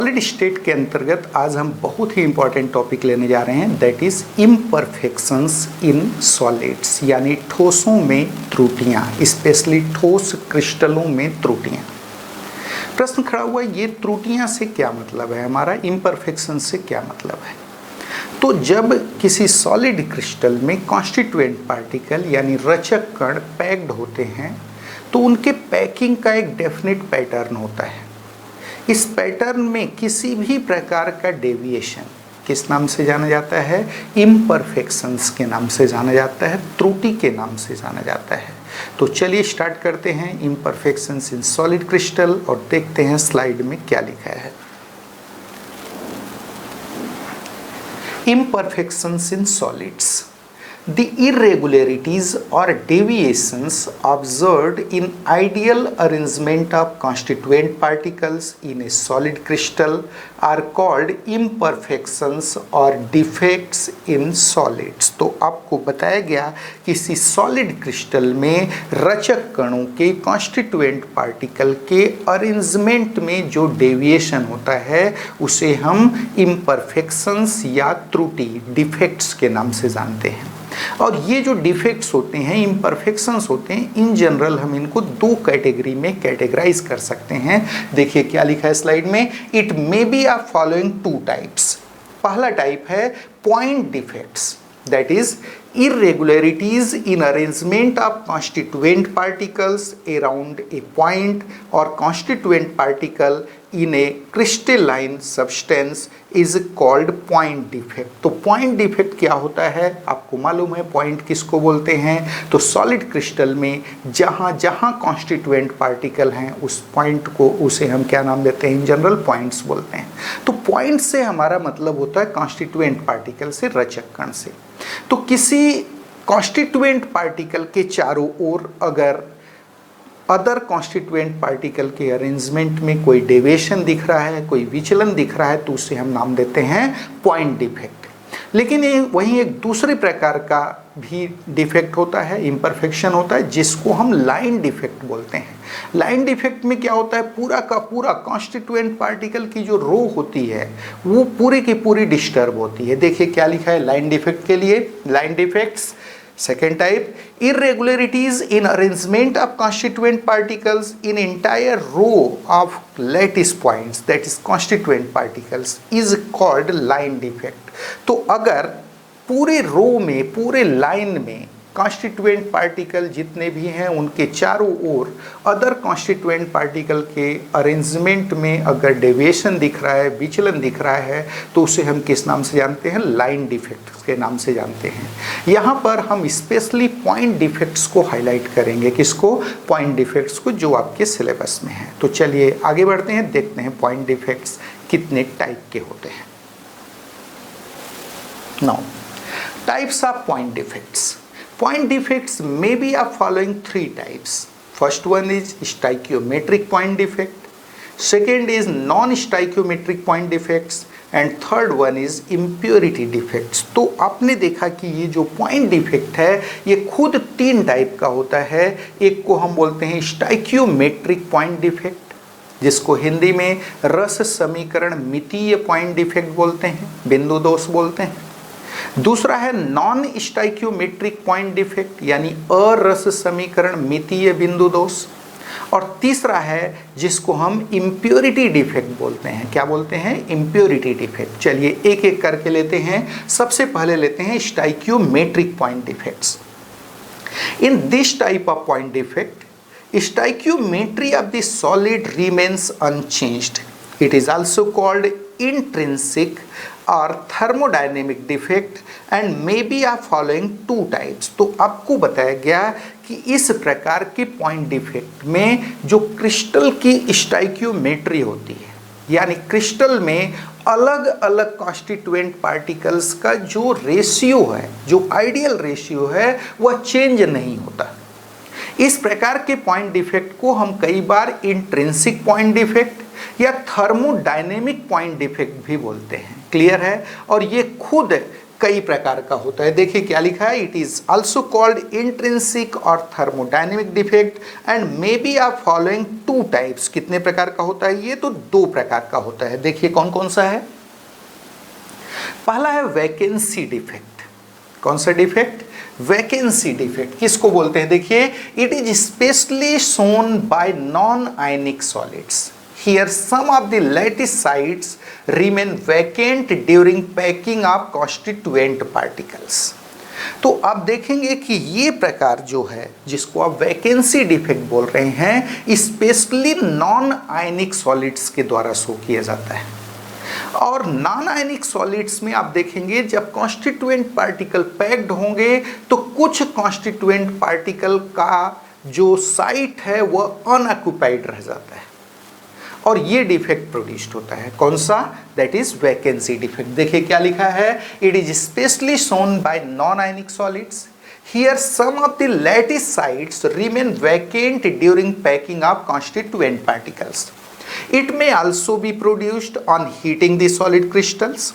Solid state के अंतर्गत आज हम बहुत ही इंपॉर्टेंट टॉपिक लेने जा रहे हैं, that is imperfections in solids, यानी ठोसों में त्रुटियां, स्पेशली ठोस क्रिस्टलों में त्रुटियां। प्रश्न खड़ा हुआ, ये त्रुटियां से क्या मतलब है, हमारा इम्परफेक्शन से क्या मतलब है। तो जब किसी सॉलिड क्रिस्टल में कॉन्स्टिट्यूएंट पार्टिकल यानी रचक कण पैक्ड होते हैं तो उनके पैकिंग का एक डेफिनेट पैटर्न होता है। इस पैटर्न में किसी भी प्रकार का डेविएशन किस नाम से जाना जाता है, इम्परफेक्शंस के नाम से जाना जाता है, त्रुटि के नाम से जाना जाता है। तो चलिए स्टार्ट करते हैं इम्परफेक्शंस इन सॉलिड क्रिस्टल और देखते हैं स्लाइड में क्या लिखा है। Imperfections in solids. The irregularities or deviations observed in ideal arrangement of constituent particles in a solid crystal are called imperfections or defects in solids. तो आपको बताया गया किसी सॉलिड क्रिस्टल में रचक कणों के कॉन्स्टिट्यूएंट पार्टिकल के अरेंजमेंट में जो डेविएशन होता है उसे हम इम्परफेक्शंस या त्रुटि, डिफेक्ट्स के नाम से जानते हैं। और ये जो डिफेक्ट्स होते हैं, इम्परफेक्शंस होते हैं, इन जनरल हम इनको दो कैटेगरी में कैटेगराइज कर सकते हैं। देखिए क्या लिखा है स्लाइड में, it may be are following two types. पहला टाइप है point defects, that is irregularities in arrangement of constituent particles around a point or constituent particle in a crystalline substance is called point defect। तो point defect क्या होता है, आपको मालूम है point किसको बोलते हैं। तो solid crystal में जहाँ जहाँ constituent particle हैं उस point को, उसे हम क्या नाम देते हैं, इन जनरल points बोलते हैं। तो point से हमारा मतलब होता है constituent particle से, रचक कण से। तो किसी कॉन्स्टिट्यूएंट पार्टिकल के चारों ओर अगर अदर कॉन्स्टिट्यूएंट पार्टिकल के अरेंजमेंट में कोई डेविएशन दिख रहा है, कोई विचलन दिख रहा है, तो उसे हम नाम देते हैं पॉइंट डिफेक्ट। लेकिन ये वहीं एक दूसरे प्रकार का भी डिफेक्ट होता है, इम्परफेक्शन होता है, जिसको हम लाइन डिफेक्ट बोलते हैं। लाइन डिफेक्ट में क्या होता है, पूरा का पूरा कॉन्स्टिट्यूएंट पार्टिकल की जो रो होती है वो पूरी की पूरी डिस्टर्ब होती है। देखिए क्या लिखा है लाइन डिफेक्ट के लिए, line defects second type, irregularities in arrangement of constituent particles in entire row of lattice points, that is constituent particles, is called line defect। तो अगर पूरे रो में, पूरे लाइन में कॉन्स्टिट्यूएंट पार्टिकल जितने भी हैं उनके चारों ओर अदर कॉन्स्टिट्यूएंट पार्टिकल के अरेंजमेंट में अगर डेविएशन दिख रहा है, विचलन दिख रहा है, तो उसे हम किस नाम से जानते हैं, लाइन डिफेक्ट्स के नाम से जानते हैं। यहाँ पर हम स्पेशली पॉइंट डिफेक्ट्स को हाईलाइट करेंगे, किसको, पॉइंट डिफेक्ट्स को, जो आपके सिलेबस में है। तो चलिए आगे बढ़ते हैं, देखते हैं पॉइंट डिफेक्ट्स कितने टाइप के होते हैं। Now types of point defects. Point defects may be of following three types. First one is stoichiometric point defect, second is non-stoichiometric point defects, and third one is impurity defects। तो आपने देखा कि ये जो point defect है ये खुद तीन टाइप का होता है। एक को हम बोलते हैं stoichiometric point defect, जिसको हिंदी में रस समीकरण मितीय पॉइंट डिफेक्ट बोलते हैं, बिंदु दोष बोलते हैं। दूसरा है नॉन स्टाइक्योमेट्रिक पॉइंट डिफेक्ट, यानी अरस समीकरण मितीय बिंदु दोष। और तीसरा है जिसको हम इम्प्योरिटी डिफेक्ट बोलते हैं। क्या बोलते हैं, इम्प्योरिटी डिफेक्ट। चलिए एक एक करके लेते हैं। सबसे पहले लेते हैं stoichiometric point defects. In this type of point defect stoichiometry of the solid remains unchanged. It is also called intrinsic or thermodynamic defect and may be of following two types। तो आपको बताया गया कि इस प्रकार के पॉइंट डिफेक्ट में जो क्रिस्टल की स्टाइक्योमेट्री होती है, यानी क्रिस्टल में अलग अलग कॉन्स्टिट्यूएंट पार्टिकल्स का जो रेशियो है, जो आइडियल रेशियो है, वह चेंज नहीं होता। इस प्रकार के पॉइंट डिफेक्ट को हम कई बार इंट्रिंसिक पॉइंट डिफेक्ट या थर्मोडायनेमिक पॉइंट डिफेक्ट भी बोलते हैं। क्लियर है। और ये खुद कई प्रकार का होता है। देखिए क्या लिखा है, it is also called intrinsic और thermodynamic defect and may be are following two types. कितने प्रकार का होता है ये, तो दो प्रकार का होता है। देखिए कौन कौन सा है। पहला है वैकेंसी डिफेक्ट। कौन सा डिफेक्ट, वैकेंसी डिफेक्ट। किसको बोलते हैं, देखिए it is specially shown by non ionic solids. Here some of the lattice sites remain vacant during packing of constituent particles। तो आप देखेंगे कि ये प्रकार जो है जिसको आप वैकेंसी डिफेक्ट बोल रहे हैं, स्पेशली नॉन आयनिक सॉलिड्स के द्वारा शो किया जाता है। और नॉन आयनिक सॉलिड्स में आप देखेंगे जब कॉन्स्टिट्यूएंट पार्टिकल पैक्ड होंगे तो कुछ कॉन्स्टिट्यूएंट पार्टिकल का जो साइट है वह अनऑक्युपाइड रह जाता है और ये डिफेक्ट प्रोड्यूस्ड होता है। कौन सा, दैट इज वैकेंसी डिफेक्ट। देखिए क्या लिखा है, it is specially shown by non ionic solids. Here some of the lattice sites remain vacant during packing of constituent particles. It may also be produced on heating the solid crystals.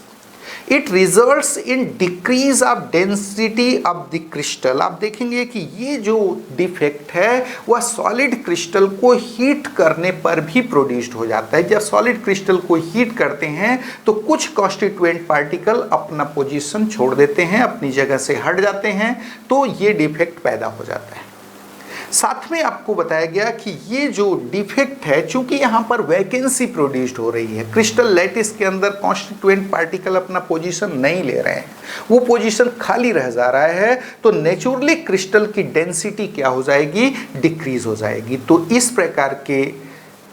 It results in decrease of density of the crystal. आप देखेंगे कि ये जो defect है वह solid crystal को heat करने पर भी प्रोड्यूस्ड हो जाता है। जब सॉलिड क्रिस्टल को हीट करते हैं तो कुछ कॉन्स्टिट्यूएंट पार्टिकल अपना पोजीशन छोड़ देते हैं, अपनी जगह से हट जाते हैं, तो ये डिफेक्ट पैदा हो जाता है। साथ में आपको बताया गया कि ये जो डिफेक्ट है, चूंकि यहाँ पर वैकेंसी प्रोड्यूस्ड हो रही है, क्रिस्टल लैटिस के अंदर कॉन्स्टिट्यूएंट पार्टिकल अपना पोजीशन नहीं ले रहे हैं, वो पोजीशन खाली रह जा रहा है, तो नेचुरली क्रिस्टल की डेंसिटी क्या हो जाएगी, डिक्रीज हो जाएगी। तो इस प्रकार के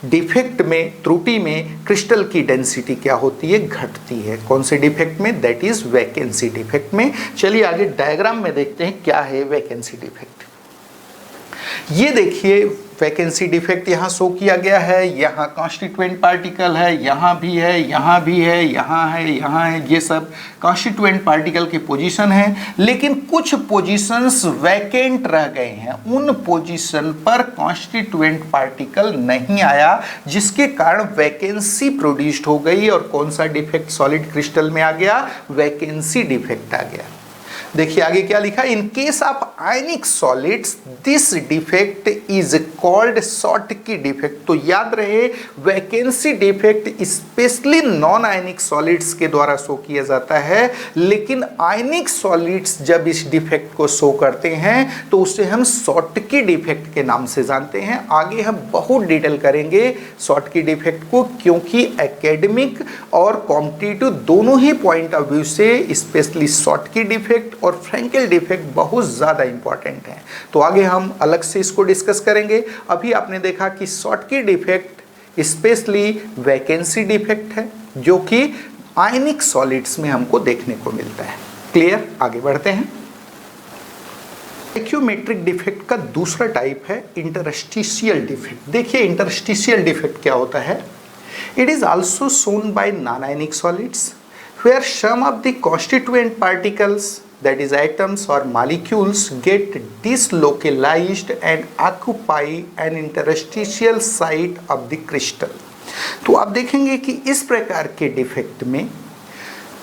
डिफेक्ट में, त्रुटि में क्रिस्टल की डेंसिटी क्या होती है, घटती है। कौन से डिफेक्ट में, दैट इज वैकेंसी डिफेक्ट में। चलिए आगे डायग्राम में देखते हैं क्या है वैकेंसी डिफेक्ट। ये देखिए वैकेंसी डिफेक्ट यहाँ शो किया गया है। यहाँ कॉन्स्टिट्यूएंट पार्टिकल है, यहाँ भी है, यहाँ भी है, यहाँ है, यहाँ है, ये सब कॉन्स्टिट्यूएंट पार्टिकल की पोजीशन है। लेकिन कुछ पोजीशंस वैकेंट रह गए हैं, उन पोजीशन पर कॉन्स्टिट्यूएंट पार्टिकल नहीं आया, जिसके कारण वैकेंसी प्रोड्यूस्ड हो गई। और कौन सा डिफेक्ट सॉलिड क्रिस्टल में आ गया, वैकेंसी डिफेक्ट आ गया। देखिए आगे क्या लिखा, इन case of ionic solids this defect is called Schottky defect. तो याद रहे vacancy defect specially non ionic solids के द्वारा शो किया जाता है, लेकिन आयनिक सॉलिड्स जब इस डिफेक्ट को शो करते हैं तो उसे हम शॉर्टकी डिफेक्ट के नाम से जानते हैं। आगे हम बहुत डिटेल करेंगे शॉर्टकी डिफेक्ट को, क्योंकि एकेडमिक और कॉम्पिटिटिव दोनों ही पॉइंट ऑफ व्यू से स्पेशली शॉर्टकी डिफेक्ट और फ्रैंकेल डिफेक्ट बहुत ज़्यादा इंपॉर्टेंट है। तो आगे हम अलग से इसको डिस्कस करेंगे। अभी आपने देखा कि Schottky defect specially vacancy defect है, जो कि आयनिक सॉलिड्स में हमको देखने को मिलता है। क्लियर, आगे बढ़ते हैं। स्टोइकियोमेट्रिक डिफेक्ट का दूसरा टाइप है इंटरस्टिशियल डिफेक्ट। देखिए इंटरस्टिशियल डिफेक्ट क्या होता है, it is also shown by non ionic solids where some of the constituent particles, that is atoms or molecules, get dislocalized and occupy an interstitial site of the crystal। तो आप देखेंगे कि इस प्रकार के डिफेक्ट में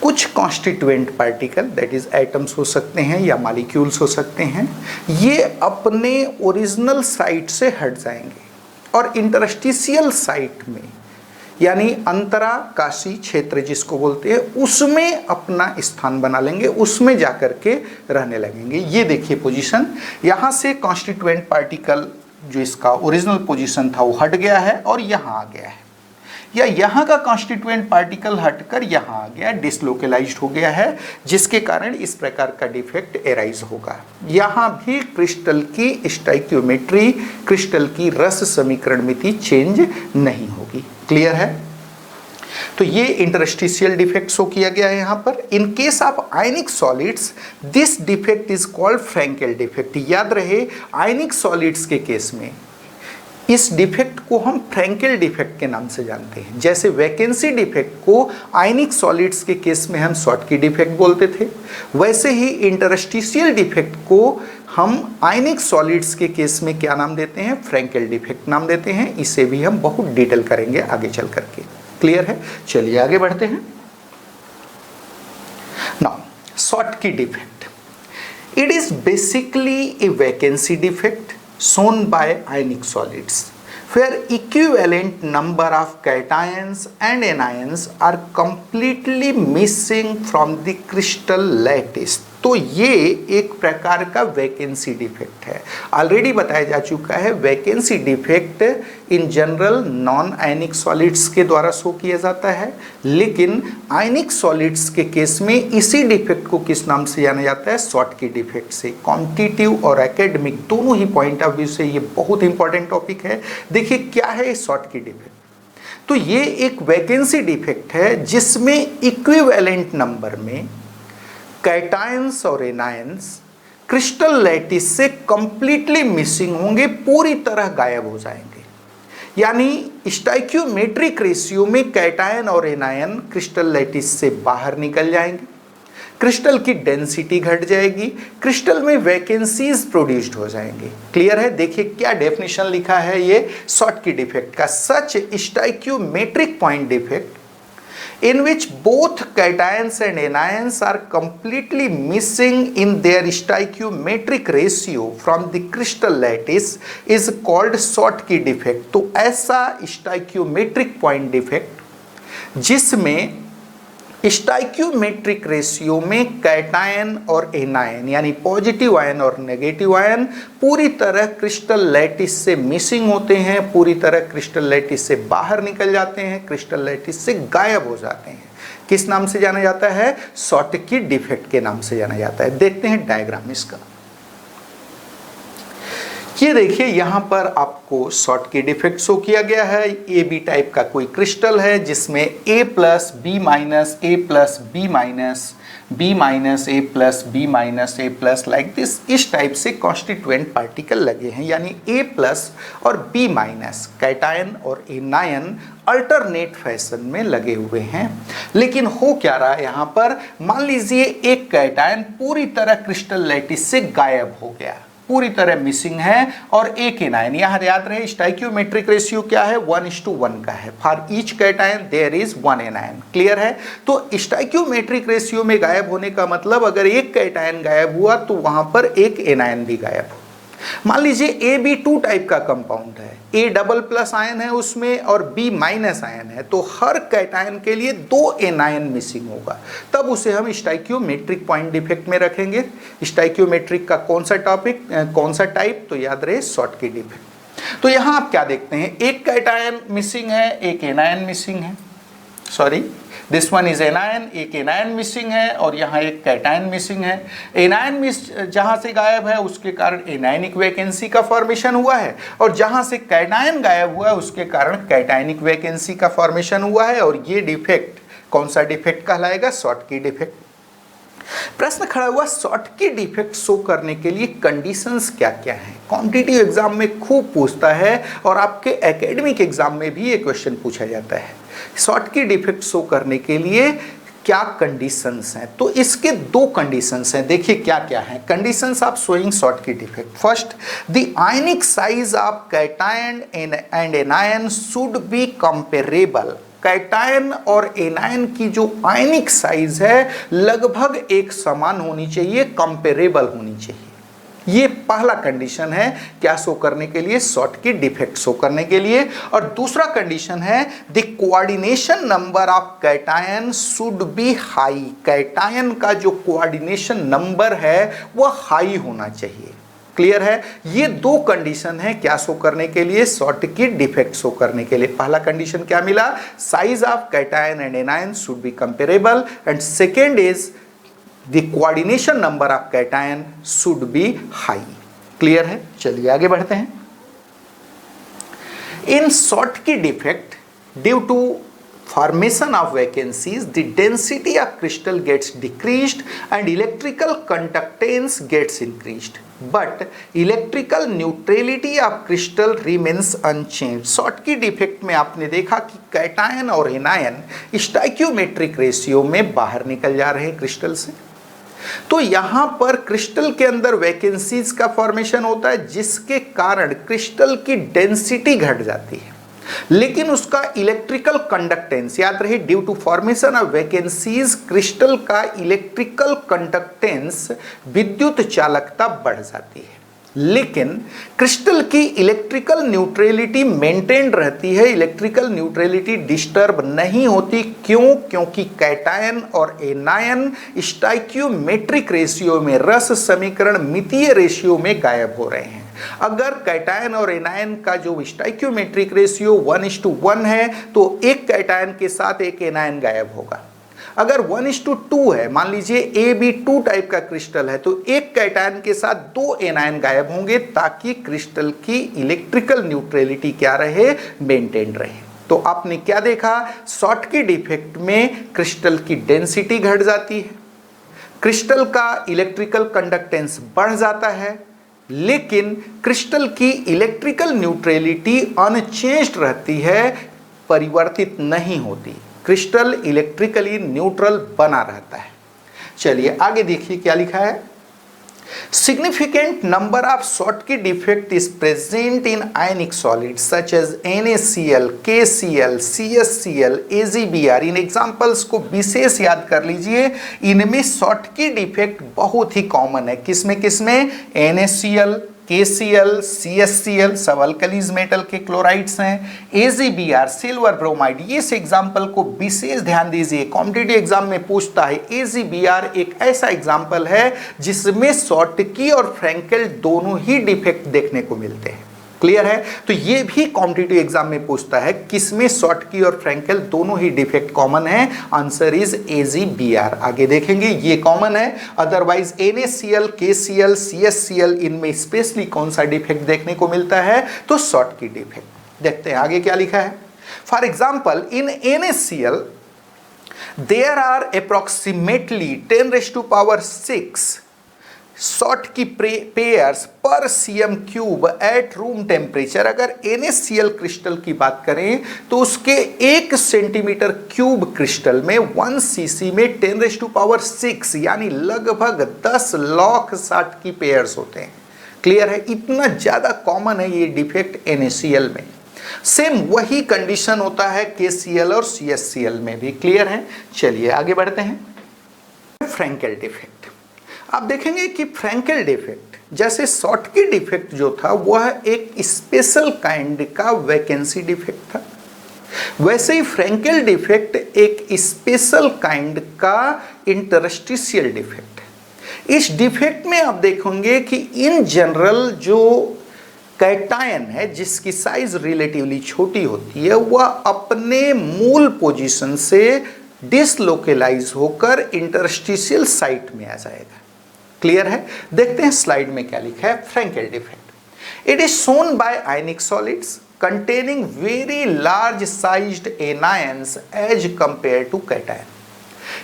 कुछ constituent particle, that is atoms हो सकते हैं या मॉलिक्यूल्स हो सकते हैं, ये अपने ओरिजिनल साइट से हट जाएंगे और इंटरस्टिशियल साइट में, यानी अंतराकाशी क्षेत्र जिसको बोलते हैं, उसमें अपना स्थान बना लेंगे, उसमें जाकर के रहने लगेंगे। ये देखिए पोजीशन, यहाँ से कॉन्स्टिट्यूएंट पार्टिकल जो इसका ओरिजिनल पोजीशन था वो हट गया है और यहाँ आ गया है, या यहाँ का कॉन्स्टिट्यूएंट पार्टिकल हटकर यहाँ आ गया, डिसलोकलाइज्ड हो गया है, जिसके कारण इस प्रकार का डिफेक्ट एराइज होगा। यहाँ भी क्रिस्टल की स्टोइकियोमेट्री, क्रिस्टल की रस समीकरण मिति चेंज नहीं होगी। क्लियर है, तो ये इंटरस्टिशियल डिफेक्ट शो किया गया है यहाँ पर। In case of ionic solids this defect is called Frenkel defect. याद रहे आयनिक सॉलिड्स के केस में इस डिफेक्ट को हम फ्रैंकेल डिफेक्ट के नाम से जानते हैं। जैसे वैकेंसी डिफेक्ट को आयनिक सॉलिड्स के केस में हम शॉर्टकी डिफेक्ट बोलते थे, वैसे ही इंटरस्टिशियल डिफेक्ट को हम आयनिक सॉलिड्स के केस में क्या नाम देते हैं, फ्रैंकेल डिफेक्ट नाम देते हैं। इसे भी हम बहुत डिटेल करेंगे आगे चल करके। क्लियर है, चलिए आगे बढ़ते हैं। Now Schottky defect. It is basically a vacancy defect shown by ionic solids where equivalent number of cations and anions are completely missing from the crystal lattice. तो ये एक प्रकार का वैकेंसी डिफेक्ट है। ऑलरेडी बताया जा चुका है, vacancy defect in general non ionic solids के द्वारा शो किया जाता है, लेकिन आयनिक सॉलिड्स के केस में इसी डिफेक्ट को किस नाम से जाना जाता है? शॉटकी डिफेक्ट से। कॉम्पिटिटिव और एकेडमिक दोनों ही पॉइंट ऑफ व्यू से ये बहुत इंपॉर्टेंट टॉपिक है। देखिए क्या है शॉटकी डिफेक्ट। तो ये एक वैकेंसी डिफेक्ट है जिसमें इक्विवेलेंट नंबर में कैटायंस और एनायंस क्रिस्टल लैटिस से कंप्लीटली मिसिंग होंगे, पूरी तरह गायब हो जाएंगे। यानी स्टाइक्योमेट्रिक रेशियो में कैटायन और एनायन क्रिस्टल लैटिस से बाहर निकल जाएंगे, क्रिस्टल की डेंसिटी घट जाएगी, क्रिस्टल में वैकेंसीज प्रोड्यूस्ड हो जाएंगे। क्लियर है? देखिए क्या डेफिनेशन लिखा है ये शॉटकी डिफेक्ट का। Such stoichiometric point defect in which both cations and anions are completely missing in their stoichiometric ratio from the crystal lattice is called Schottky defect। तो ऐसा stoichiometric point defect जिसमें stoichiometric ratio में cation और anion यानी positive ion और negative ion पूरी तरह crystal lattice से मिसिंग होते हैं, पूरी तरह क्रिस्टल लैटिस से बाहर निकल जाते हैं, क्रिस्टल लैटिस से गायब हो जाते हैं। किस नाम से जाना जाता है? शॉटकी डिफेक्ट के नाम से जाना जाता है। देखते हैं डायग्राम इसका। ये देखिए यहाँ पर आपको शॉटकी डिफेक्ट शो किया गया है। ए बी टाइप का कोई क्रिस्टल है जिसमें A plus B minus A plus B minus B minus A plus B minus A plus like this, इस टाइप से कॉन्स्टिट्यूएंट पार्टिकल लगे हैं। यानी ए प्लस और बी माइनस कैटायन और एनायन अल्टरनेट फैशन में लगे हुए हैं। लेकिन हो क्या रहा है यहाँ पर? मान लीजिए एक कैटायन पूरी तरह क्रिस्टल लैटिस से गायब हो गया, पूरी तरह मिसिंग है, और एक एनायन, यहाँ याद रहे स्टाइक्योमेट्रिक रेशियो क्या है? 1:1 का है। For each cation there is 1 anion. Clear है? तो स्टाइक्योमेट्रिक रेशियो में गायब होने का मतलब अगर एक कैटायन गायब हुआ तो वहां पर एक एनायन भी गायब हो। मान लीजिए AB2 टाइप का कंपाउंड है, A डबल प्लस आयन है उसमें और B माइनस आयन है, तो हर कैटायन के लिए 2 एनायन मिसिंग होगा, तब उसे हम स्टाइक्योमेट्रिक पॉइंट डिफेक्ट में रखेंगे। स्टाइक्योमेट्रिक का कौन सा टॉपिक, कौन सा टाइप? तो याद रहे शॉटकी डिफेक्ट। तो यहां आप क्या देखते हैं? एक कैटायन मिसिंग है, एक एनायन मिसिंग है, sorry this one is anion, एक एनायन मिसिंग है और यहाँ एक कैटायन मिसिंग है। एनायन मिस जहाँ से गायब है उसके कारण एनायनिक वैकेंसी का फॉर्मेशन हुआ है, और जहाँ से कैटायन गायब हुआ है उसके कारण कैटायनिक वैकेंसी का फॉर्मेशन हुआ है। और ये डिफेक्ट कौन सा डिफेक्ट कहलाएगा? Schottky defect. प्रश्न खड़ा हुआ शॉटकी डिफेक्ट शो करने के लिए कंडीशंस क्या क्या हैं? कॉम्पिटिटिव एग्जाम में खूब पूछता है और आपके एकेडमिक एग्जाम में भी ये क्वेश्चन पूछा जाता है। शॉटकी डिफेक्ट शो करने के लिए क्या कंडीशंस हैं? तो इसके 2 कंडीशंस हैं। देखिए क्या क्या हैं conditions of showing Schottky defect. First, the ionic size of cation and anion should be comparable. Cation और एनायन की जो आयनिक साइज है लगभग एक समान होनी चाहिए, कंपेरेबल होनी चाहिए। ये पहला कंडीशन है क्या शो करने के लिए? शॉटकी डिफेक्ट शो करने के लिए। और दूसरा कंडीशन है the coordination number of cation should be high. Cation का जो कोऑर्डिनेशन नंबर है वह हाई होना चाहिए। क्लियर है? ये 2 कंडीशन है क्या शो करने के लिए? शॉटकी डिफेक्ट शो करने के लिए। पहला कंडीशन क्या मिला? Size of cation and anion should be comparable, and second is the coordination number of cation should be high। Clear है? चलिए आगे बढ़ते हैं। In Schottky defect, due to formation of vacancies, the density of crystal gets decreased and electrical conductance gets increased, but electrical neutrality of crystal remains unchanged। Schottky defect में आपने देखा कि cation और एनायन स्टाइक्योमेट्रिक रेशियो में बाहर निकल जा रहे हैं क्रिस्टल से। तो यहां पर क्रिस्टल के अंदर वैकेंसीज का फॉर्मेशन होता है जिसके कारण क्रिस्टल की डेंसिटी घट जाती है। लेकिन उसका इलेक्ट्रिकल कंडक्टेंस, याद रहे, due to formation of vacancies crystal का इलेक्ट्रिकल कंडक्टेंस, विद्युत चालकता बढ़ जाती है। लेकिन क्रिस्टल की इलेक्ट्रिकल न्यूट्रलिटी मेंटेन रहती है, इलेक्ट्रिकल न्यूट्रलिटी डिस्टर्ब नहीं होती। क्यों? क्योंकि कैटायन और एनायन स्टाइक्योमेट्रिक रेशियो में, रस समीकरण मितीय रेशियो में गायब हो रहे हैं। अगर कैटायन और एनायन का जो स्टाइक्योमेट्रिक रेशियो 1:1 है तो एक कैटायन के साथ एक एनायन गायब होगा। अगर 1:2 है, मान लीजिए AB2 टाइप का क्रिस्टल है, तो एक कैटायन के साथ 2 एनायन गायब होंगे, ताकि क्रिस्टल की इलेक्ट्रिकल न्यूट्रलिटी क्या रहे, मेंटेन रहे। तो आपने क्या देखा, शॉटकी डिफेक्ट में क्रिस्टल की डेंसिटी घट जाती है, क्रिस्टल का इलेक्ट्रिकल कंडक्टेंस बढ़ जाता है, लेकिन क्रिस्टल की इलेक्ट्रिकल न्यूट्रलिटी अनचेंज्ड रहती है, परिवर्तित नहीं होती। क्रिस्टल इलेक्ट्रिकली न्यूट्रल बना रहता है। चलिए आगे देखिए क्या लिखा है। Significant number of Schottky defect is present in ionic solids such as NaCl, KCl, CsCl, AgBr। इन एग्जांपल्स को विशेष याद कर लीजिए। इनमें शॉटकी डिफेक्ट बहुत ही कॉमन है। किसमें किसमें? NaCl, KCl, CsCl सब अल्कलीज मेटल के क्लोराइड्स हैं। AgBr सिल्वर ब्रोमाइड, ये इस एग्जाम्पल को विशेष ध्यान दीजिए, कॉम्पिटिटिव एग्जाम में पूछता है। AgBr एक ऐसा एग्जाम्पल है जिसमें शॉटकी और फ्रैंकेल दोनों ही डिफेक्ट देखने को मिलते हैं। क्लियर है? तो ये भी कॉम्पिटिटिव एग्जाम में पूछता है किसमें शॉटकी और फ्रैंकेल दोनों ही डिफेक्ट कॉमन है। Answer is AgBr। आगे देखेंगे ये कॉमन है, अदरवाइज NaCl, KCl, CsCl इनमें स्पेशली कौन सा डिफेक्ट देखने को मिलता है, तो शॉटकी डिफेक्ट। देखते हैं आगे क्या लिखा है। For example in NaCl there are approximately 10⁶ Schottky pairs पर cm³ एट रूम टेम्परेचर। अगर NaCl क्रिस्टल की बात करें तो उसके 1 सेंटीमीटर क्यूब क्रिस्टल में 1 cc में 10⁶ यानी लगभग 10 लाख शॉटकी पेयर्स होते हैं। क्लियर है? इतना ज्यादा कॉमन है ये डिफेक्ट NaCl में। सेम वही कंडीशन होता है KCl और CsCl में भी। क्लियर है? चलिए आगे बढ़ते हैं। फ्रैंकेल डिफेक्ट। आप देखेंगे कि फ्रैंकेल डिफेक्ट जैसे शॉटकी डिफेक्ट जो था वह एक स्पेशल काइंड का वैकेंसी डिफेक्ट था, वैसे ही फ्रैंकेल डिफेक्ट एक स्पेशल काइंड का इंटरस्टिशियल डिफेक्ट है। इस डिफेक्ट में आप देखेंगे कि इन जनरल जो कैटायन है जिसकी साइज रिलेटिवली छोटी होती है वह अपने मूल पोजीशन से डिसलोकेलाइज होकर इंटरस्टिशियल साइट में आ जाएगा। क्लियर है? देखते हैं स्लाइड में क्या लिखा है। Frenkel defect, it is shown by ionic solids containing very large sized anions as compared to cation.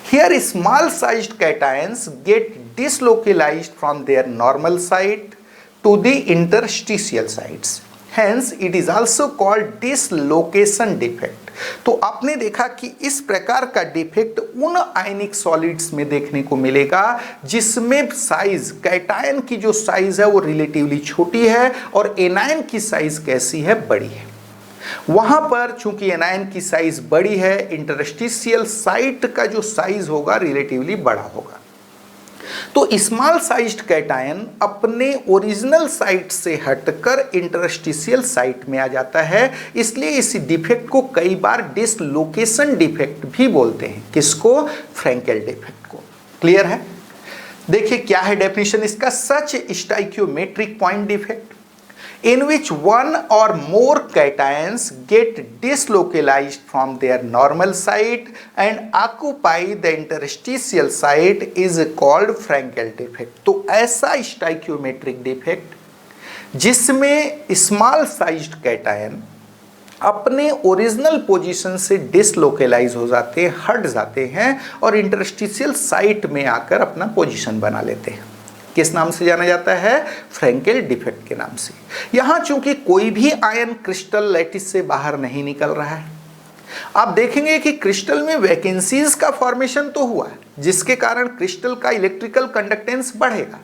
Here small sized cations get dislocalized from their normal site to the interstitial sites. Hence it is also called dislocation defect. तो आपने देखा कि इस प्रकार का defect उन आयनिक solids में देखने को मिलेगा जिसमें साइज, कैटायन की जो साइज है वो रिलेटिवली छोटी है और एनायन की साइज कैसी है, बड़ी है। वहां पर चूंकि एनायन की साइज बड़ी है, इंटरस्टिशियल साइट का जो साइज होगा रिलेटिवली बड़ा होगा। तो स्मॉल साइज्ड कैटायन अपने ओरिजिनल साइट से हटकर इंटरस्टिशियल साइट में आ जाता है, इसलिए इस डिफेक्ट को कई बार डिसलोकेशन डिफेक्ट भी बोलते हैं। किसको? फ्रैंकेल डिफेक्ट को। क्लियर है? देखिए क्या है डेफिनेशन इसका। Such stoichiometric point defect in which one or more cations get dislocalized from their normal site and occupy the interstitial site is called Frankel defect. तो ऐसा स्टाइक्योमेट्रिक डिफेक्ट जिसमें स्मॉल साइज्ड कैटायन अपने original position से डिसलोकेलाइज हो जाते हैं, हट जाते हैं और इंटरस्टिशियल साइट में आकर अपना पोजीशन बना लेते हैं। किस नाम से जाना जाता है? फ्रैंकेल डिफेक्ट के नाम से। यहां चूंकि कोई भी आयन क्रिस्टल लैटिस से बाहर नहीं निकल रहा है, आप देखेंगे कि क्रिस्टल में वैकेंसीज का फॉर्मेशन तो हुआ है जिसके कारण क्रिस्टल का इलेक्ट्रिकल कंडक्टेंस बढ़ेगा,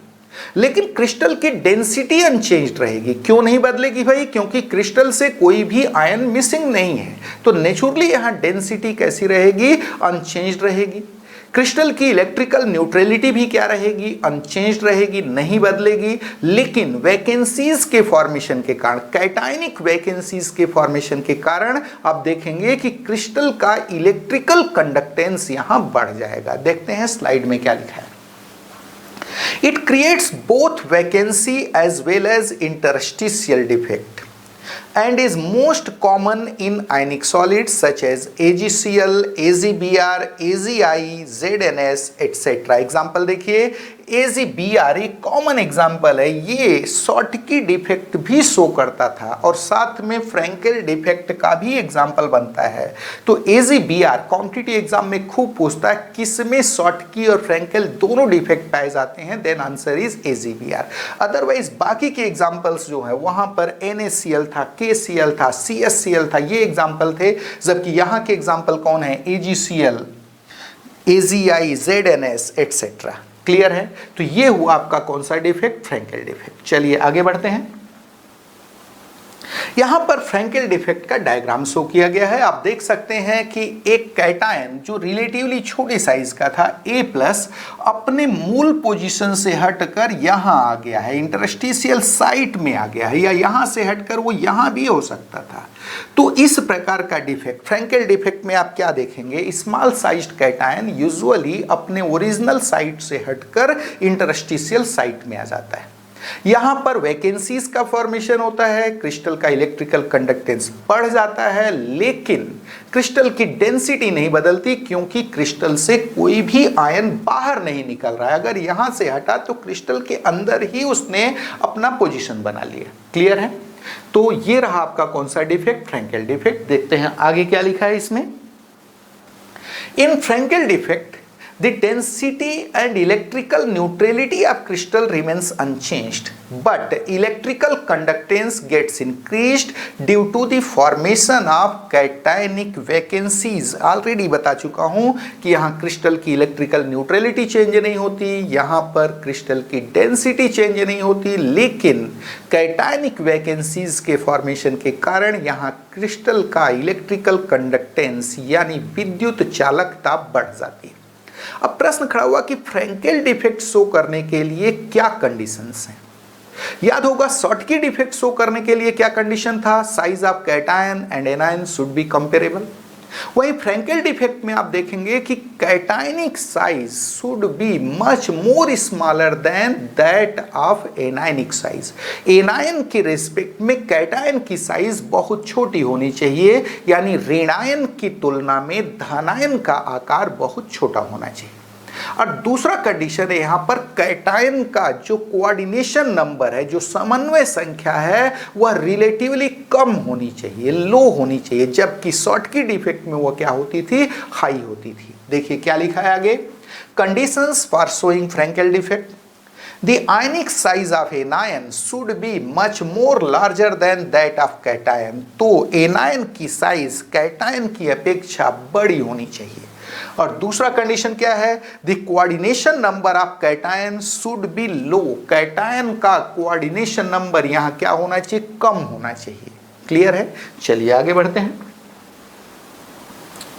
लेकिन क्रिस्टल की डेंसिटी अनचेंज्ड रहेगी। क्यों नहीं बदलेगी भाई? क्योंकि क्रिस्टल से कोई भी आयन मिसिंग नहीं है, तो नेचुरली यहां डेंसिटी कैसी रहेगी? अनचेंज्ड रहेगी। क्रिस्टल की इलेक्ट्रिकल न्यूट्रलिटी भी क्या रहेगी? अनचेंज्ड रहेगी, नहीं बदलेगी। लेकिन वैकेंसीज के फॉर्मेशन के कारण, कैटायनिक वैकेंसीज के फॉर्मेशन के कारण आप देखेंगे कि क्रिस्टल का इलेक्ट्रिकल कंडक्टेंस यहां बढ़ जाएगा। देखते हैं स्लाइड में क्या लिखा है। It creates both vacancy as well as interstitial defect and is most common in ionic solids such as AgCl, AgBr, AgI, ZNS etc. Example देखिए, AgBr एक कॉमन एग्जाम्पल है। ये शॉटकी डिफेक्ट भी शो करता था और साथ में फ्रैंकेल डिफेक्ट का भी एग्जाम्पल बनता है। तो AgBr कॉम्पिटिटिव एग्जाम में खूब पूछता है किसमें शॉटकी और फ्रैंकेल दोनों डिफेक्ट पाए जाते हैं, then answer is AgBr। Otherwise बाकी के एग्जाम्पल्स जो है वहां पर NaCl था, KCl था, CSCl था, ये एग्जाम्पल थे। जबकि यहाँ के एग्जाम्पल कौन है? AgCl, AgI, ZNS etcetera. Clear है? तो ये हुआ आपका कौन सा डिफेक्ट? फ्रैंकेल डिफेक्ट। चलिए आगे बढ़ते हैं। यहां पर फ्रैंकेल डिफेक्ट का डायग्राम शो किया गया है। आप देख सकते हैं कि एक कैटायन जो रिलेटिवली छोटे साइज का था A+ अपने मूल पोजीशन से हटकर यहां आ गया है, इंटरस्टिशियल साइट में आ गया है, या यहां से हटकर वो यहां भी हो सकता था। तो इस प्रकार का डिफेक्ट, फ्रैंकेल डिफेक्ट में आप क्या देखेंगे? स्मॉल साइज्ड कैटायन यूजुअली अपने ओरिजिनल साइट से हटकर इंटरस्टिशियल साइट में आ जाता है। यहां पर वैकेंसीज का फॉर्मेशन होता है, क्रिस्टल का इलेक्ट्रिकल कंडक्टेंस बढ़ जाता है, लेकिन क्रिस्टल की डेंसिटी नहीं बदलती क्योंकि क्रिस्टल से कोई भी आयन बाहर नहीं निकल रहा है। अगर यहां से हटा तो क्रिस्टल के अंदर ही उसने अपना पोजीशन बना लिया। क्लियर है? तो ये रहा आपका कौन सा डिफेक्ट? फ्रैंकेल डिफेक्ट। देखते हैं आगे क्या लिखा है इसमें। इन फ्रैंकेल defect the density and electrical neutrality of crystal remains unchanged, but electrical conductance gets increased due to the formation of cationic vacancies। Already बता चुका हूं कि यहाँ क्रिस्टल की इलेक्ट्रिकल न्यूट्रलिटी चेंज नहीं होती, यहाँ पर क्रिस्टल की डेंसिटी चेंज नहीं होती, लेकिन कैटायनिक वैकेंसीज के फॉर्मेशन के कारण यहाँ क्रिस्टल का इलेक्ट्रिकल कंडक्टेंस यानी विद्युत चालकता बढ़ जाती है। अब प्रश्न खड़ा हुआ कि फ्रैंकेल डिफेक्ट शो करने के लिए क्या कंडीशंस हैं? याद होगा शॉटकी डिफेक्ट शो करने के लिए क्या कंडीशन था? Size of cation and anion should be comparable. वहीं फ्रैंकेल डिफेक्ट में आप देखेंगे कि cationic size should be much more smaller than that of anionic size. Anion के रिस्पेक्ट में कैटायन की साइज बहुत छोटी होनी चाहिए, यानी ऋणायन की तुलना में धनायन का आकार बहुत छोटा होना चाहिए। और दूसरा कंडीशन है यहां पर कैटायन का जो कोऑर्डिनेशन नंबर है, जो समन्वय संख्या है, वह रिलेटिवली कम होनी चाहिए, लो होनी चाहिए, जबकि शॉटकी डिफेक्ट में वो क्या होती थी? हाई होती थी। देखिए क्या लिखा है आगे। Conditions for showing Frenkel defect, the ionic size of anion should be much more larger than that of cation। तो एनायन की साइज कैटायन की अपेक्षा बड़ी होनी चाहिए। और दूसरा कंडीशन क्या है? The coordination number of cation should be low. Cation का कोऑर्डिनेशन नंबर यहां क्या होना चाहिए? कम होना चाहिए। क्लियर है? चलिए आगे बढ़ते हैं।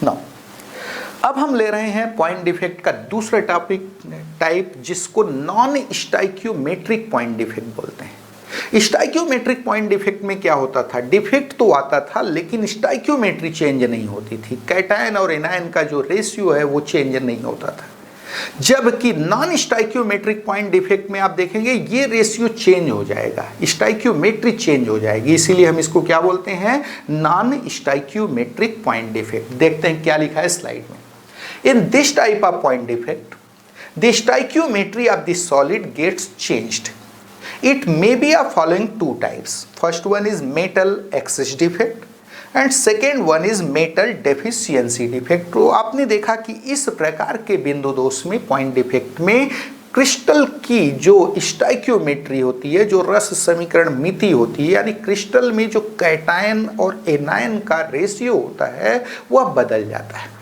नाउ अब हम ले रहे हैं पॉइंट डिफेक्ट का दूसरा टाइप, जिसको नॉन स्टाइक्योमेट्रिक पॉइंट डिफेक्ट बोलते हैं। स्टाइक्योमेट्रिक पॉइंट डिफेक्ट में क्या होता था? डिफेक्ट तो आता था लेकिन स्टाइक्योमेट्री चेंज नहीं होती थी। कैटायन और एनायन का जो रेशियो है वो चेंज नहीं होता था। जबकि नॉन स्टाइक्योमेट्रिक पॉइंट डिफेक्ट में आप देखेंगे ये रेशियो चेंज हो जाएगा, स्टाइक्योमेट्री चेंज हो जाएगी, इसीलिए हम इसको क्या बोलते हैं? Non stoichiometric point defect. देखते हैं क्या लिखा है स्लाइड में। In this type of point defect, the stoichiometry of the solid gets changed. It may be of following two types. First one is metal excess defect and second one is metal deficiency defect। तो आपने देखा कि इस प्रकार के बिंदु दोष में, पॉइंट डिफेक्ट में, क्रिस्टल की जो स्टाइक्योमेट्री होती है, जो रस समीकरण मिति होती है, यानी क्रिस्टल में जो कैटायन और एनायन का रेशियो होता है वह बदल जाता है।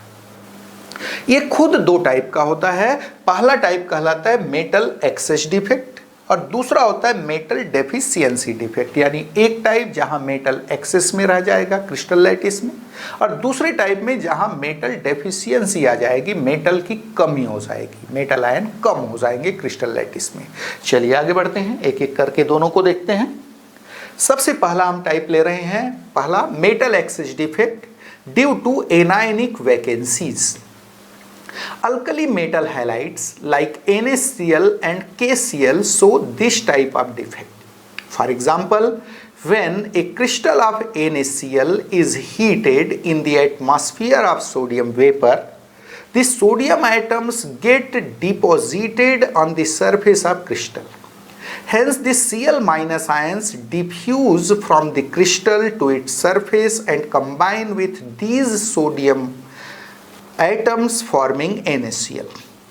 ये खुद दो टाइप का होता है। पहला टाइप कहलाता है मेटल एक्सेस डिफेक्ट और दूसरा होता है मेटल डेफिशिएंसी डिफेक्ट, यानी एक टाइप जहां मेटल एक्सेस में रह जाएगा क्रिस्टल लैटिस में, और दूसरे टाइप में जहां मेटल डेफिशिएंसी आ जाएगी, मेटल की कमी हो जाएगी, मेटल आयन कम हो जाएंगे क्रिस्टल लैटिस में। चलिए आगे बढ़ते हैं, एक एक करके दोनों को देखते हैं। सबसे पहला हम टाइप ले रहे हैं, पहला metal excess defect due to anionic vacancies. Alkali metal halides like NaCl and KCl show this type of defect. For example, when a crystal of NaCl is heated in the atmosphere of sodium vapor, the sodium atoms get deposited on the surface of crystal. Hence, the Cl- ions diffuse from the crystal to its surface and combine with these sodium atoms forming NaCl.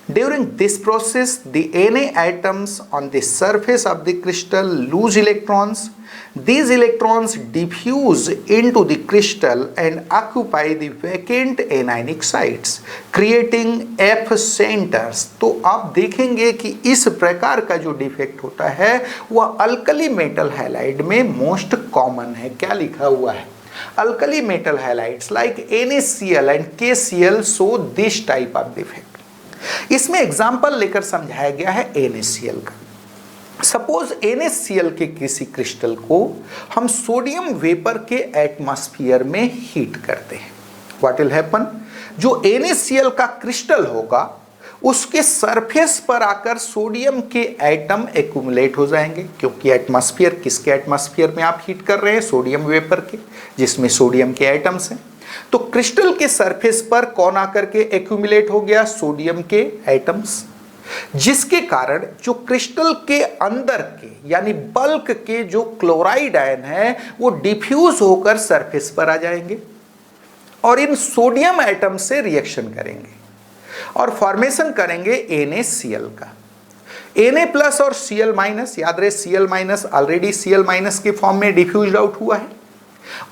During this process, the Na atoms on the surface of the crystal lose electrons. These electrons diffuse into the crystal and occupy the vacant anionic sites, creating F centers. तो आप देखेंगे कि इस प्रकार का जो defect होता है वह अल्कली मेटल हैलाइड में मोस्ट कॉमन है। क्या लिखा हुआ है? Alkali metal halides like NaCl and KCl show this type of defect. इसमें एग्जाम्पल लेकर समझाया गया है NaCl का। सपोज NaCl के किसी क्रिस्टल को हम सोडियम वेपर के एटमॉस्फेयर में हीट करते हैं। What will happen? जो NaCl का क्रिस्टल होगा उसके सरफेस पर आकर सोडियम के एटम एक्यूमुलेट हो जाएंगे, क्योंकि एटमॉस्फेयर, किसके एटमॉस्फेयर में आप हीट कर रहे हैं? सोडियम वेपर के, जिसमें सोडियम के एटम्स हैं। तो क्रिस्टल के सरफेस पर कौन आकर के एक्यूमुलेट हो गया? सोडियम के एटम्स, जिसके कारण जो क्रिस्टल के अंदर के यानी बल्क के जो क्लोराइड आयन है वो डिफ्यूज होकर सरफेस पर आ जाएंगे और इन सोडियम एटम से रिएक्शन करेंगे और फॉर्मेशन करेंगे NaCl का। Na प्लस और Cl माइनस, याद रहे Cl minus already Cl minus के फॉर्म में डिफ्यूज आउट हुआ है।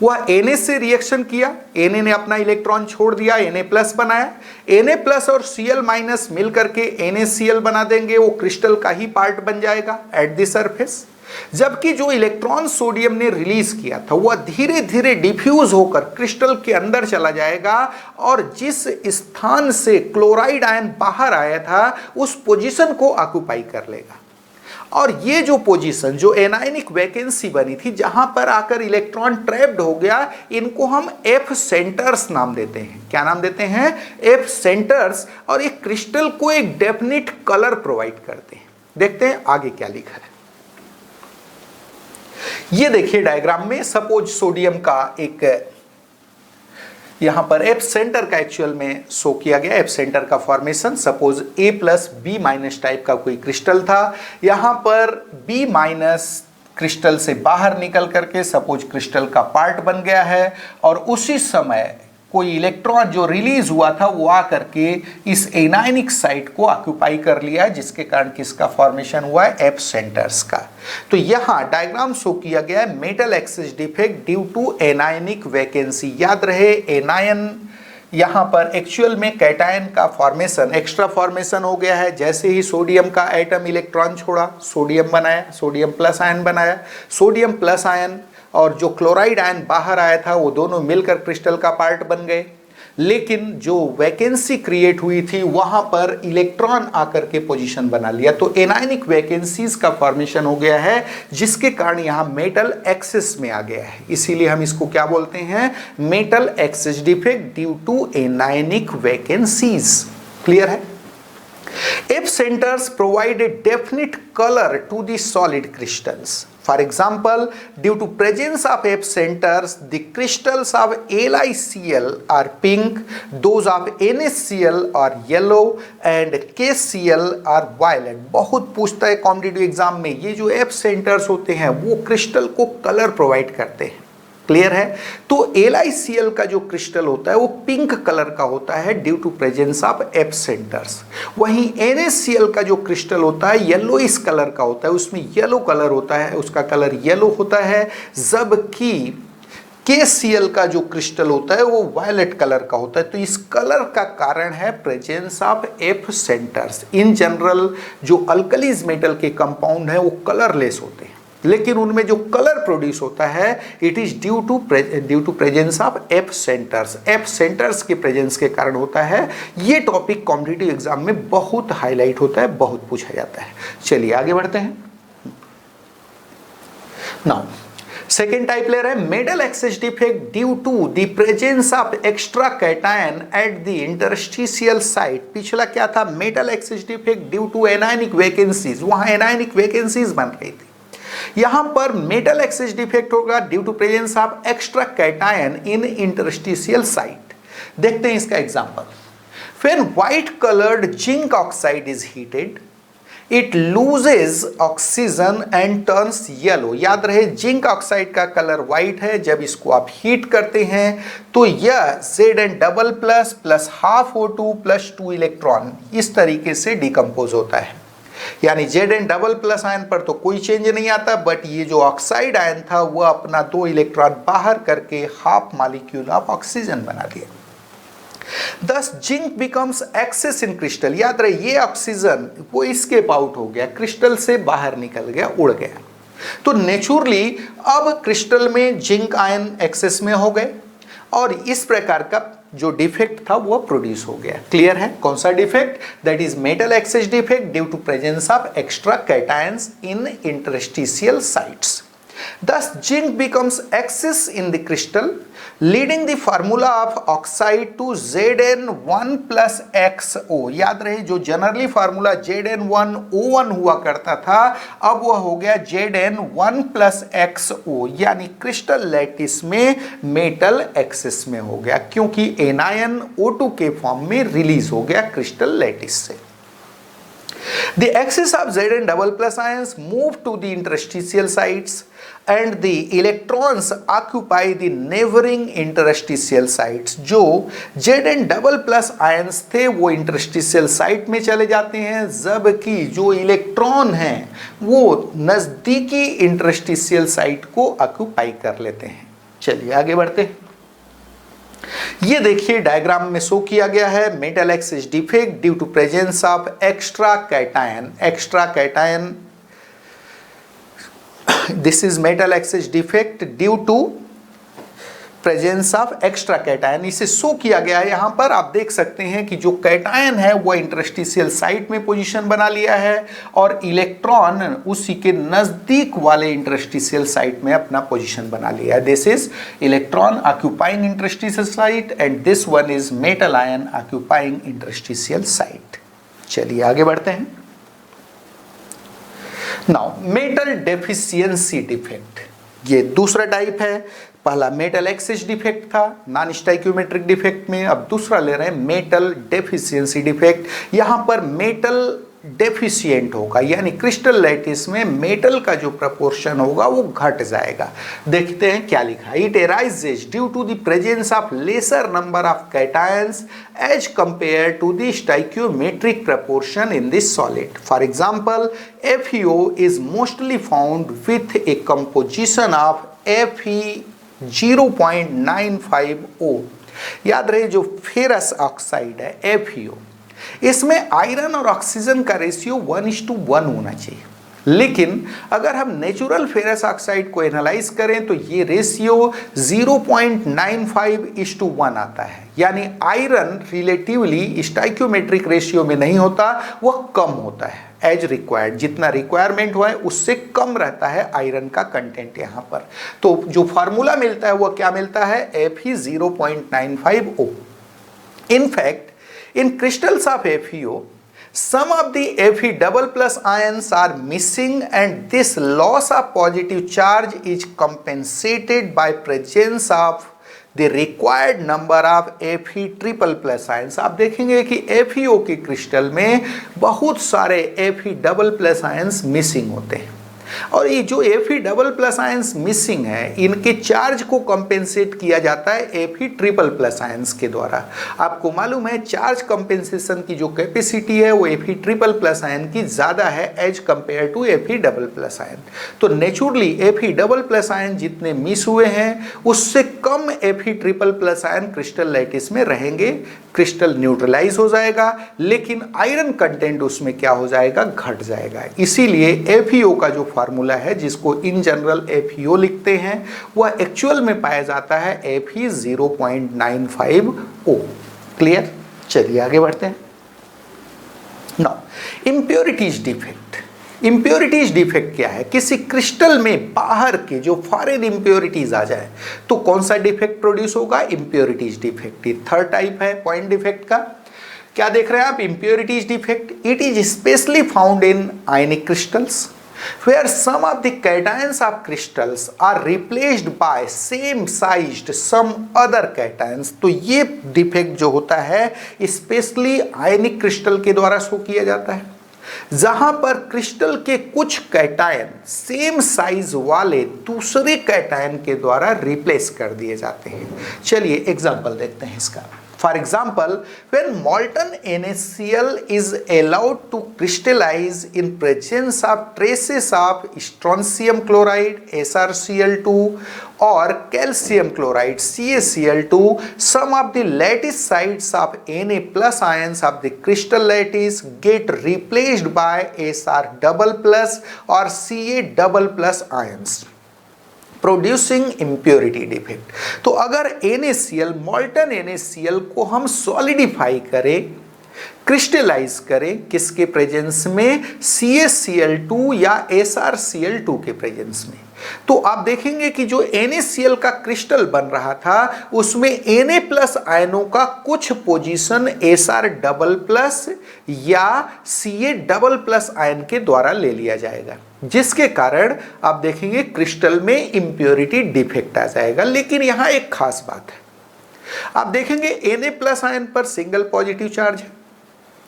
वह Na से रिएक्शन किया, Na ने अपना इलेक्ट्रॉन छोड़ दिया, Na प्लस बनाया। Na प्लस और Cl माइनस मिल करके NaCl बना देंगे, वो क्रिस्टल का ही पार्ट बन जाएगा एट द सरफेस। जबकि जो इलेक्ट्रॉन सोडियम ने रिलीज किया था वह धीरे धीरे डिफ्यूज होकर क्रिस्टल के अंदर चला जाएगा और जिस स्थान से क्लोराइड आयन बाहर आया था उस पोजीशन को ऑक्युपाई कर लेगा। और ये जो पोजीशन, जो एनायनिक वैकेंसी बनी थी जहां पर आकर इलेक्ट्रॉन ट्रैप्ड हो गया, इनको हम एफ सेंटर्स नाम देते हैं। क्या नाम देते हैं? F centres. और एक क्रिस्टल को एक डेफिनिट कलर प्रोवाइड करते हैं। देखते हैं आगे क्या लिखा है। ये देखिए डायग्राम में, सपोज सोडियम का एक यहां पर एफ सेंटर का एक्चुअल में शो किया गया। एफ सेंटर का formation, suppose A plus B minus type का कोई क्रिस्टल था, यहां पर B माइनस क्रिस्टल से बाहर निकल करके सपोज क्रिस्टल का पार्ट बन गया है और उसी समय कोई इलेक्ट्रॉन जो रिलीज हुआ था वो आकर के इस एनायनिक साइट को ऑक्युपाई कर लिया, जिसके कारण किसका फॉर्मेशन हुआ है? एफ सेंटर्स का। तो यहां डायग्राम शो किया गया है metal excess defect due to anionic vacancy. याद रहे एनायन, यहां पर एक्चुअल में कैटायन का फॉर्मेशन, एक्स्ट्रा फॉर्मेशन हो गया है। जैसे ही सोडियम का एटम इलेक्ट्रॉन छोड़ा, सोडियम बनाया, सोडियम प्लस आयन बनाया, सोडियम प्लस आयन और जो क्लोराइड आयन बाहर आया था वो दोनों मिलकर क्रिस्टल का पार्ट बन गए। लेकिन जो वैकेंसी क्रिएट हुई थी वहां पर इलेक्ट्रॉन आकर के पोजीशन बना लिया, तो एनायनिक वैकेंसीज का फॉर्मेशन हो गया है, जिसके कारण यहां मेटल एक्सेस में आ गया है। इसीलिए हम इसको क्या बोलते हैं? Metal excess defect due to anionic vacancies. Clear है? F centers provide a definite color to the solid crystals. For example, due to presence of F centers, the crystals of LiCl are pink, those of NaCl are yellow and KCl are violet. बहुत पूछता है competitive exam में, ये जो F centers होते हैं वो crystal को कलर प्रोवाइड करते हैं। क्लियर है? तो LiCl का जो क्रिस्टल होता है वो पिंक कलर का होता है due to presence of F centres. वहीं NaCl का जो क्रिस्टल होता है येलोइश कलर का होता है, उसमें येलो कलर होता है, उसका कलर येलो होता है। जबकि KCl का जो क्रिस्टल होता है वो वायलेट कलर का होता है, तो इस कलर का कारण है presence of F centres. In general जो अल्कलीज मेटल के कंपाउंड है वो कलरलेस होते हैं, लेकिन उनमें जो कलर प्रोड्यूस होता है it is due to presence of F centres. F centres के प्रेजेंस के कारण होता है। ये टॉपिक कॉम्पिटिटिव एग्जाम में बहुत हाईलाइट होता है, बहुत पूछा जाता है। चलिए आगे बढ़ते हैं। नाउ सेकेंड टाइप ले रहे हैं metal excess defect due to the presence of extra cation at the interstitial site. पिछला क्या था? Metal excess defect due to anionic vacancies, वहां एनायनिक वैकेंसीज बन रही थी। यहां पर मेटल एक्सेस डिफेक्ट होगा due to presence of extra cation in interstitial site. देखते हैं इसका example. When white coloured zinc oxide is heated it loses oxygen and turns yellow. याद रहे जिंक ऑक्साइड का कलर व्हाइट है, जब इसको आप हीट करते हैं तो यह Zn double plus plus half O2 plus 2 electron इस तरीके से डिकम्पोज होता है। यानी Zn डबल प्लस आयन पर तो कोई चेंज नहीं आता, बट ये जो ऑक्साइड आयन था वह अपना 2 इलेक्ट्रॉन बाहर करके हाफ मॉलिक्यूल ऑफ ऑक्सीजन बना दिया। Thus जिंक बिकम्स एक्सेस इन क्रिस्टल। याद रहे ये ऑक्सीजन वो एस्केप आउट हो गया, क्रिस्टल से बाहर निकल गया, उड़ गया। तो नेचुरली अब क्रिस्टल में जिंक आयन एक्सेस में हो गए और इस प्रकार का जो डिफेक्ट था वो प्रोड्यूस हो गया। क्लियर है? कौन सा defect? That is metal excess defect due to presence of extra cations in interstitial sites. Thus zinc becomes excess in the crystal, leading the formula of oxide to Zn1 plus XO। याद रहे जो generally formula Zn1O1 हुआ करता था, अब वह हो गया Zn1 plus XO, यानी क्रिस्टल लैटिस में मेटल एक्सेस में हो गया, क्योंकि एनायन O2 के फॉर्म में रिलीज हो गया क्रिस्टल लैटिस से। The excess of Zn double plus ions move to the interstitial sites and the electrons occupy the neighboring interstitial sites। जो Zn double plus ions थे वो interstitial site में चले जाते हैं, जबकि जो इलेक्ट्रॉन हैं वो नजदीकी interstitial site को ऑक्यूपाई कर लेते हैं। चलिए आगे बढ़ते हैं। ये देखिए डायग्राम में शो किया गया है metal excess defect due to presence of extra cation. Extra cation, this is metal excess defect due to presence of extra cation. इसे शो किया गया है। यहां पर आप देख सकते हैं कि जो कैटायन है वो इंटरस्टिशियल साइट में पोजीशन बना लिया है और इलेक्ट्रॉन उसी के नजदीक वाले इंटरस्टिशियल साइट में अपना पोजीशन बना लिया है। This is electron occupying interstitial site and this one is metal ion occupying interstitial site. चलिए आगे बढ़ते हैं। नाउ मेटल डेफिशिएंसी डिफेक्ट, ये दूसरा टाइप है। पहला मेटल एक्सेस डिफेक्ट था नॉन स्टाइक्योमेट्रिक डिफेक्ट में, अब दूसरा ले रहे हैं मेटल डेफिशिएंसी डिफेक्ट। यहां पर मेटल डेफिशिएंट होगा, यानी क्रिस्टल लैटिस में मेटल का जो प्रपोर्शन होगा वो घट जाएगा। देखते हैं क्या लिखा है। It arises due to the presence of lesser number of cations as compare to the stoichiometric proportion in this solid. For example FeO is mostly found with a composition of Fe 0.95O। याद रहे जो ferrous oxide है FeO, इसमें iron और oxygen का ratio 1:1 होना चाहिए, लेकिन अगर हम नेचुरल फेरस ऑक्साइड को एनालाइज करें तो ये रेशियो 0.95:1 आता है। यानी आयरन रिलेटिवली स्टाइक्योमेट्रिक रेशियो में नहीं होता, वह कम होता है एज रिक्वायर्ड। जितना रिक्वायरमेंट हुआ है उससे कम रहता है आयरन का कंटेंट यहाँ पर। तो जो फार्मूला मिलता है वह क्या मिलता है? Fe 0.95O। In fact, in crystals of FeO, some of the Fe double plus ions are missing and this loss of positive charge is compensated by presence of the required number of Fe triple plus ions। आप देखेंगे कि FeO के crystal में बहुत सारे Fe double plus ions missing होते हैं। और ये जो Fe double plus ions missing है, इनके चार्ज को कंपेंसेट किया जाता है Fe ट्रिपल प्लस आयंस के द्वारा। आपको मालूम है चार्ज कंपेंसेशन की जो कैपेसिटी है वो Fe ट्रिपल प्लस आयन की ज़्यादा है as compare to Fe double plus ion. तो naturally Fe double plus ion जितने मिस हुए हैं उससे कम Fe triple plus ion crystal lattice में रहेंगे, क्रिस्टल न्यूट्रलाइज हो जाएगा, लेकिन आयरन कंटेंट उसमें क्या हो जाएगा, घट जाएगा। इसीलिए FeO का जो फार्मूला है जिसको इन जनरल FeO लिखते हैं वह एक्चुअल में पाया जाता है Fe 0.95O। क्लियर? चलिए आगे बढ़ते हैं। Now impurities defect. Impurities defect क्या है? किसी क्रिस्टल में बाहर के जो फॉरेन इम्प्योरिटीज आ जाए तो कौन सा डिफेक्ट प्रोड्यूस होगा? Impurities defect. ये थर्ड टाइप है पॉइंट डिफेक्ट का। क्या देख रहे हैं आप? Impurities defect. It is specially found in ionic crystals where some of the cations of crystals are replaced by same sized some other cations। तो ये डिफेक्ट जो होता है स्पेशली आयनिक क्रिस्टल के द्वारा शो किया जाता है, जहां पर क्रिस्टल के कुछ कैटायन सेम साइज वाले दूसरे कैटायन के द्वारा रिप्लेस कर दिए जाते हैं। चलिए एग्जांपल देखते हैं इसका। For example, when molten NaCl is allowed to crystallize in presence of traces of strontium chloride SrCl2 or calcium chloride CaCl2, some of the lattice sites of Na plus ions of the crystal lattice get replaced by Sr double plus or Ca double plus ions, producing impurity defect. तो अगर NaCl, मॉल्टन NaCl को हम solidify करें, crystallise करें किसके presence में? CaCl2 या SrCl2 के प्रेजेंस में, तो आप देखेंगे कि जो NaCl का क्रिस्टल बन रहा था उसमें Na प्लस आयनों का कुछ पोजीशन Sr डबल प्लस या Ca डबल प्लस आयन के द्वारा ले लिया जाएगा, जिसके कारण आप देखेंगे क्रिस्टल में इम्प्योरिटी डिफेक्ट आ जाएगा। लेकिन यहां एक खास बात है, आप देखेंगे Na प्लस आयन पर सिंगल पॉजिटिव चार्ज है,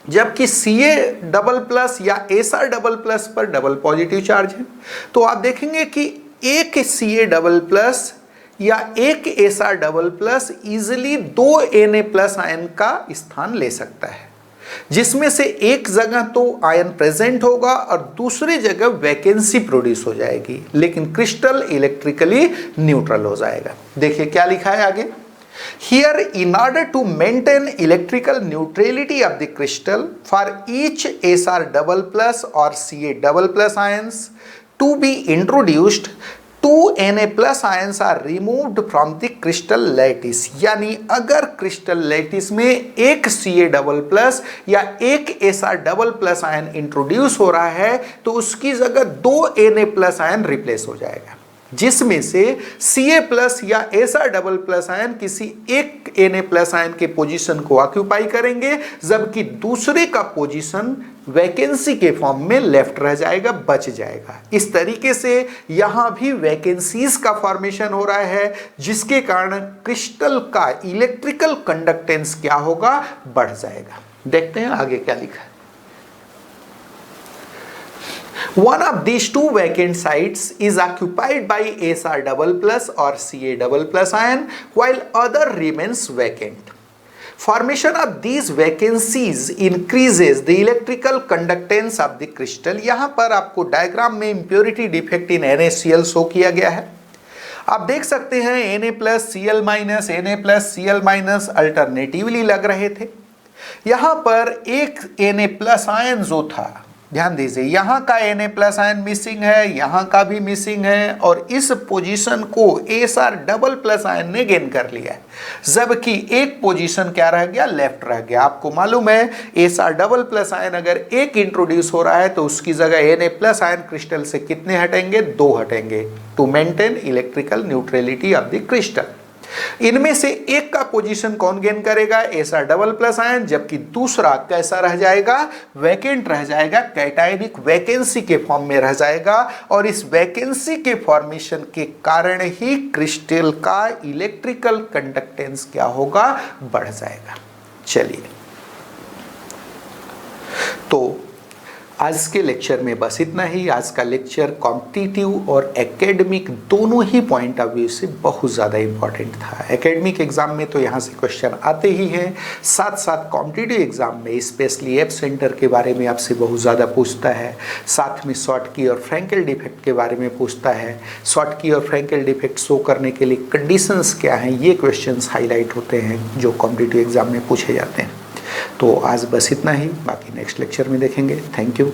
जबकि Ca डबल प्लस या Sr डबल प्लस पर डबल पॉजिटिव चार्ज है। तो आप देखेंगे कि एक Ca डबल प्लस या एक Sr डबल प्लस इजिली दो Na प्लस आयन का स्थान ले सकता है, जिसमें से एक जगह तो आयन प्रेजेंट होगा और दूसरी जगह वैकेंसी प्रोड्यूस हो जाएगी, लेकिन क्रिस्टल इलेक्ट्रिकली न्यूट्रल हो जाएगा। देखिए क्या लिखा है आगे। Here, in order to maintain electrical neutrality of the crystal for each Sr double plus or Ca double plus ions to be introduced, two Na plus ions are removed from the crystal lattice। यानी अगर crystal lattice में एक Ca double plus या एक Sr double plus ion introduce हो रहा है तो उसकी जगह दो Na प्लस आयन रिप्लेस हो जाएगा, जिसमें से Ca प्लस या Sr डबल प्लस आयन किसी एक Na प्लस आयन के पोजीशन को ऑक्यूपाई करेंगे, जबकि दूसरे का पोजीशन वैकेंसी के फॉर्म में लेफ्ट रह जाएगा, बच जाएगा। इस तरीके से यहां भी वैकेंसीज का फॉर्मेशन हो रहा है, जिसके कारण क्रिस्टल का इलेक्ट्रिकल कंडक्टेंस क्या होगा, बढ़ जाएगा। देखते हैं आगे क्या लिखा है। One of these two vacant sites is occupied by Sr double plus or Ca double plus ion, while other remains vacant. Formation of these vacancies increases the electrical conductance of the crystal। यहाँ पर आपको diagram में impurity defect in NaCl show किया गया है। आप देख सकते हैं Na plus Cl minus Na plus Cl minus alternatively लग रहे थे। यहाँ पर एक Na प्लस आयन जो था, ध्यान दीजिए यहाँ का Na प्लस आयन मिसिंग है, यहाँ का भी मिसिंग है, और इस पोजीशन को Sr डबल प्लस आयन ने गेन कर लिया है, जबकि एक पोजीशन क्या रह गया, लेफ्ट रह गया। आपको मालूम है Sr डबल प्लस आयन अगर एक इंट्रोड्यूस हो रहा है तो उसकी जगह Na प्लस आयन क्रिस्टल से कितने हटेंगे, दो हटेंगे, to maintain electrical neutrality of the crystal. इनमें से एक का पोजीशन कौन गेन करेगा, Sr डबल प्लस आयन, जबकि दूसरा कैसा रह जाएगा, वैकेंट रह जाएगा, कैटायनिक वैकेंसी के फॉर्म में रह जाएगा, और इस वैकेंसी के फॉर्मेशन के कारण ही क्रिस्टल का इलेक्ट्रिकल कंडक्टेंस क्या होगा, बढ़ जाएगा। चलिए, तो आज के लेक्चर में बस इतना ही। आज का लेक्चर कॉम्पिटिटिव और एकेडमिक दोनों ही पॉइंट ऑफ व्यू से बहुत ज़्यादा इम्पॉर्टेंट था। एकेडमिक एग्जाम में तो यहाँ से क्वेश्चन आते ही हैं, साथ साथ कॉम्पिटिटिव एग्जाम में स्पेशली एप सेंटर के बारे में आपसे बहुत ज़्यादा पूछता है, साथ में शॉर्ट की और फ्रैंकेल डिफेक्ट के बारे में पूछता है। शॉर्ट की और फ्रैंकेल डिफेक्ट शो करने के लिए कंडीशंस क्या हैं, ये क्वेश्चंस हाईलाइट होते हैं जो कॉम्पिटिटिव एग्जाम में पूछे जाते हैं। तो आज बस इतना ही, बाकी नेक्स्ट लेक्चर में देखेंगे। Thank you.